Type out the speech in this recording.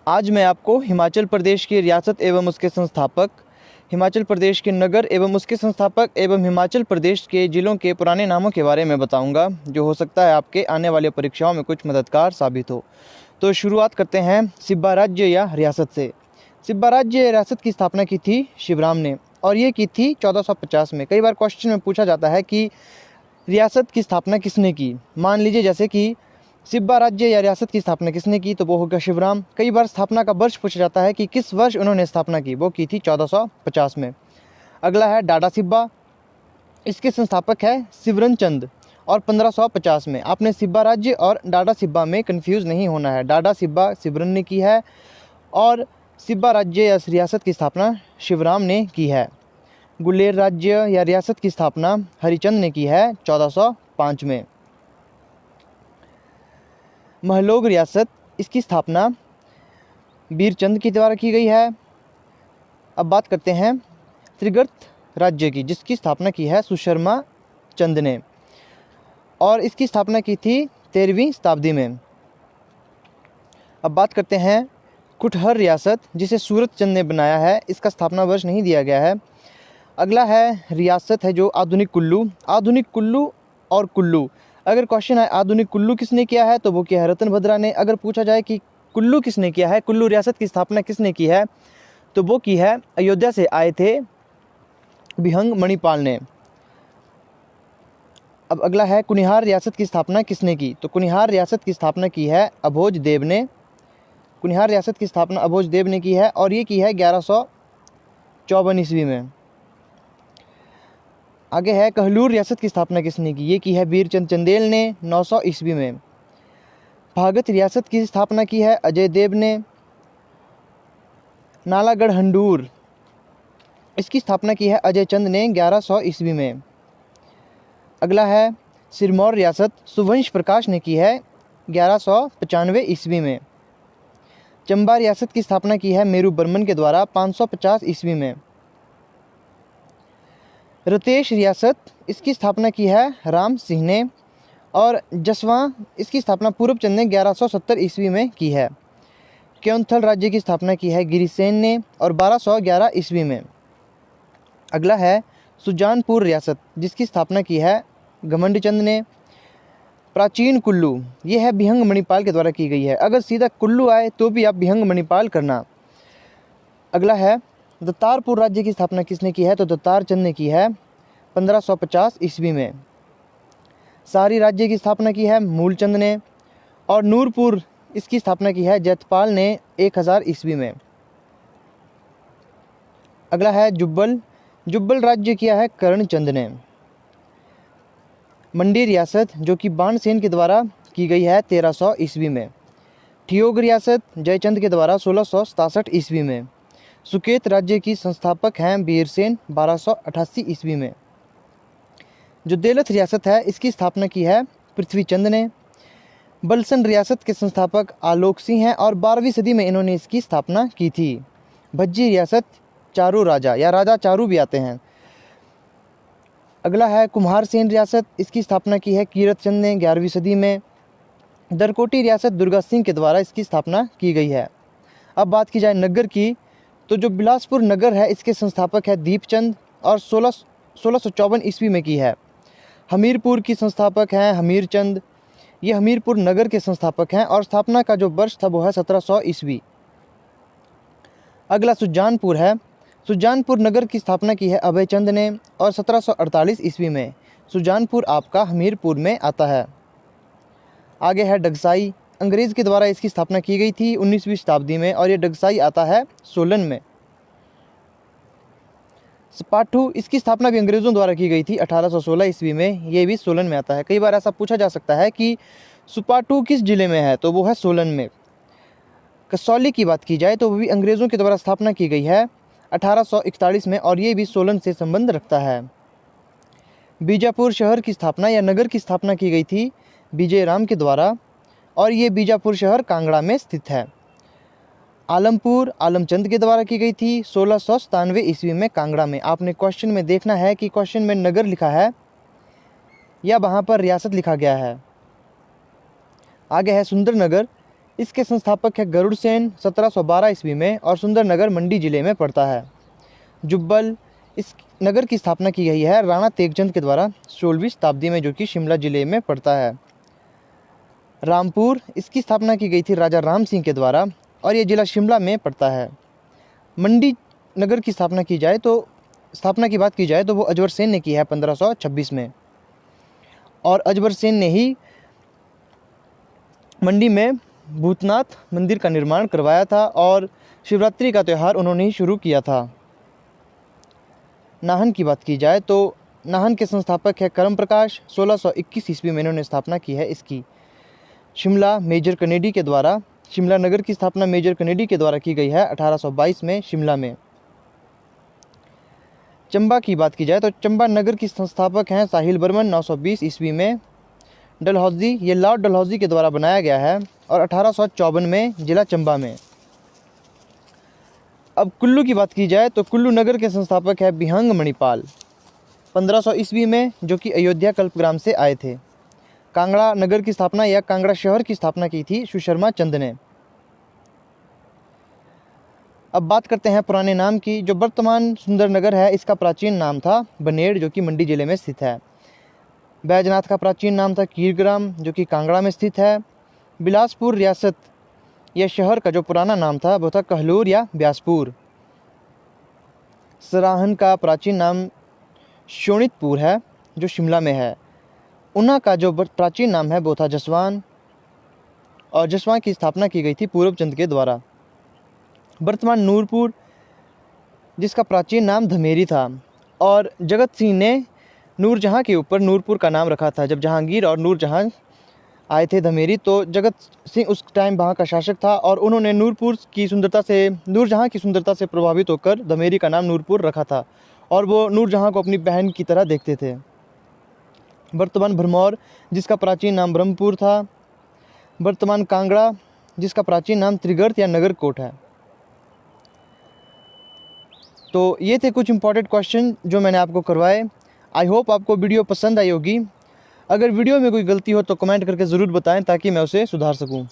आज मैं आपको हिमाचल प्रदेश की रियासत एवं उसके संस्थापक, हिमाचल प्रदेश के नगर एवं उसके संस्थापक एवं हिमाचल प्रदेश के जिलों के पुराने नामों के बारे में बताऊंगा, जो हो सकता है आपके आने वाले परीक्षाओं में कुछ मददगार साबित हो। तो शुरुआत करते हैं सिब्बा राज्य या रियासत से। सिब्बा राज्य या रियासत की स्थापना की थी शिवराम ने, और ये की थी 1450 में। कई बार क्वेश्चन में पूछा जाता है कि रियासत की स्थापना किसने की। मान लीजिए जैसे कि सिब्बा राज्य या रियासत की स्थापना किसने की, तो वो होगा शिवराम। कई बार स्थापना का वर्ष पूछा जाता है कि किस वर्ष उन्होंने स्थापना की, वो की थी 1450 में। अगला है डाडा सिब्बा, इसके संस्थापक है सिवरन चंद, और 1550 में। आपने सिब्बा राज्य और डाडा सिब्बा में कंफ्यूज नहीं होना है। डाडा सिब्बा सिवरन ने की है और सिब्बा राज्य या रियासत की स्थापना शिवराम ने की है। गुलेर राज्य या रियासत की स्थापना हरिचंद ने की है 1405 में। महलोग रियासत, इसकी स्थापना बीरचंद के द्वारा की गई है। अब बात करते हैं त्रिगर्त राज्य की, जिसकी स्थापना की है सुशर्मा चंद ने, और इसकी स्थापना की थी 13वीं शताब्दी में। अब बात करते हैं कुटहर रियासत, जिसे सूरत चंद ने बनाया है। इसका स्थापना वर्ष नहीं दिया गया है। अगला है रियासत है जो आधुनिक कुल्लू। आधुनिक कुल्लू और कुल्लू, अगर क्वेश्चन है आधुनिक कुल्लू किसने किया है, तो वो किया है रतन भद्रा ने। अगर पूछा जाए कि कुल्लू किसने किया है, कुल्लू रियासत की स्थापना किसने की है, तो वो की है अयोध्या से आए थे बिहंग मणिपाल ने। अब अगला है कुनिहार रियासत की स्थापना किसने की, तो कुनिहार रियासत की स्थापना की है अभोज देव ने। कुनिहार रियासत की स्थापना अभोज देव ने की है, और ये की है 1154 ईस्वी में। आगे है कहलूर रियासत की स्थापना किसने की, ये की है बीरचंद चंदेल ने 900 ईस्वी में। भागत रियासत की स्थापना की है अजय देव ने। नालागढ़ हंडूर, इसकी स्थापना की है अजय चंद ने 1100 ईस्वी में। अगला है सिरमौर रियासत, सुवंश प्रकाश ने की है 1195 ईस्वी में। चंबा रियासत की स्थापना की है मेरू बर्मन के द्वारा 550 ईस्वी में। रतेश रियासत, इसकी स्थापना की है राम सिंह ने, और जसवां, इसकी स्थापना पूर्वचंद ने 1170 ईस्वी में की है। क्योंथल राज्य की स्थापना की है गिरिसेन ने, और 1211 ईस्वी में। अगला है सुजानपुर रियासत, जिसकी स्थापना की है घमंड चंद ने। प्राचीन कुल्लू, ये है बिहंग मणिपाल के द्वारा की गई है। अगर सीधा कुल्लू आए तो भी आप बिहंग मणिपाल करना। अगला है दत्तारपुर राज्य की स्थापना किसने की है, तो दत्तार चंद ने की है 1550 ईस्वी में। सारी राज्य की स्थापना की है मूलचंद ने, और नूरपुर, इसकी स्थापना की है जयतपाल ने 1000 ईस्वी में। अगला है जुब्बल, जुब्बल राज्य किया है कर्णचंद ने। मंडी रियासत, जो कि बाणसेन के द्वारा की गई है 1300 ईस्वी में। ठियोग रियासत जयचंद के द्वारा 1667 ईस्वी में। सुकेत राज्य की संस्थापक हैं बीरसेन 1288 ईस्वी में। जो देलथ रियासत है, इसकी स्थापना की है पृथ्वीचंद ने। बलसन रियासत के संस्थापक आलोक सिंह हैं, और 12वीं सदी में इन्होंने इसकी स्थापना की थी। भज्जी रियासत, चारू राजा या राजा चारू भी आते हैं। अगला है कुम्हार सेन रियासत, इसकी स्थापना की है कीरत चंद ने 11वीं सदी में। दरकोटी रियासत दुर्गा सिंह के द्वारा इसकी स्थापना की गई है। अब बात की जाए नगर की, तो जो बिलासपुर नगर है, इसके संस्थापक है दीपचंद, और 1654 ईस्वी में की है। हमीरपुर की संस्थापक हैं हमीरचंद, ये हमीरपुर नगर के संस्थापक हैं, और स्थापना का जो वर्ष था वो है 1700 ईस्वी। अगला सुजानपुर है। सुजानपुर नगर की स्थापना की है अभयचंद ने, और 1748 ईस्वी में। सुजानपुर आपका हमीरपुर में आता है। आगे है डगसाई, अंग्रेज़ के द्वारा इसकी स्थापना की गई थी 19वीं शताब्दी में, और ये डगसाई आता है सोलन में। स्पाटू, इसकी स्थापना भी अंग्रेज़ों द्वारा की गई थी 1816 ईस्वी में, ये भी सोलन में आता है। कई बार ऐसा पूछा जा सकता है कि सुपाटू किस जिले में है, तो वो है सोलन में। कसौली की बात की जाए तो वो भी अंग्रेज़ों के द्वारा स्थापना की गई है 1841 में, और ये भी सोलन से संबंध रखता है। बीजापुर शहर की स्थापना या नगर की स्थापना की गई थी विजय राम के द्वारा, और ये बीजापुर शहर कांगड़ा में स्थित है। आलमपुर आलमचंद के द्वारा की गई थी 1697 ईस्वी में कांगड़ा में। आपने क्वेश्चन में देखना है कि क्वेश्चन में नगर लिखा है या वहाँ पर रियासत लिखा गया है। आगे है सुंदरनगर, इसके संस्थापक है गरुड़सेन 1712 ईस्वी में और सुंदरनगर मंडी जिले में पड़ता है। जुब्बल, इस नगर की स्थापना की गई है राणा तेगचंद के द्वारा 16वीं शताब्दी में, जो कि शिमला जिले में पड़ता है। रामपुर, इसकी स्थापना की गई थी राजा राम सिंह के द्वारा और ये जिला शिमला में पड़ता है। मंडी नगर की स्थापना की बात की जाए तो वो अजबर सेन ने की है 1526 में, और अजबर सेन ने ही मंडी में भूतनाथ मंदिर का निर्माण करवाया था और शिवरात्रि का त्यौहार उन्होंने ही शुरू किया था। नाहन की बात की जाए तो नाहन के संस्थापक है करम प्रकाश, 1621 ईस्वी में इन्होंने स्थापना की है इसकी। शिमला मेजर कनेडी के द्वारा, शिमला नगर की स्थापना मेजर कनेडी के द्वारा की गई है 1822 में शिमला में। चंबा की बात की जाए तो चंबा नगर की संस्थापक हैं साहिल बर्मन 920 ईस्वी में। डलहौजी, ये लॉर्ड डलहौजी के द्वारा बनाया गया है और 1854 में जिला चंबा में। अब कुल्लू की बात की जाए तो कुल्लू नगर के संस्थापक है बिहंग मणिपाल 1500 ईस्वी में, जो कि अयोध्या कल्पग्राम से आए थे। कांगड़ा नगर की स्थापना या कांगड़ा शहर की स्थापना की थी सुशर्मा चंद ने। अब बात करते हैं पुराने नाम की। जो वर्तमान सुंदरनगर है इसका प्राचीन नाम था बनेड़, जो कि मंडी जिले में स्थित है। बैजनाथ का प्राचीन नाम था कीरग्राम, जो कि कांगड़ा में स्थित है। बिलासपुर रियासत या शहर का जो पुराना नाम था वो था कहलूर या ब्यासपुर। सराहन का प्राचीन नाम शोणितपुर है, जो शिमला में है। ऊना का जो प्राचीन नाम है वो था जसवान, और जसवान की स्थापना की गई थी पूरबचंद के द्वारा। वर्तमान नूरपुर, जिसका प्राचीन नाम धमेरी था, और जगत सिंह ने नूरजहाँ के ऊपर नूरपुर का नाम रखा था। जब जहांगीर और नूरजहाँ आए थे धमेरी, तो जगत सिंह उस टाइम वहाँ का शासक था और उन्होंने नूरजहाँ की सुंदरता से प्रभावित होकर धमेरी का नाम नूरपुर रखा था, और वो नूरजहाँ को अपनी बहन की तरह देखते थे। वर्तमान भरमौर, जिसका प्राचीन नाम ब्रह्मपुर था। वर्तमान कांगड़ा, जिसका प्राचीन नाम त्रिगर्त या नगरकोट है। तो ये थे कुछ इंपॉर्टेंट क्वेश्चन जो मैंने आपको करवाए। आई होप आपको वीडियो पसंद आई होगी। अगर वीडियो में कोई गलती हो तो कमेंट करके ज़रूर बताएं ताकि मैं उसे सुधार सकूं।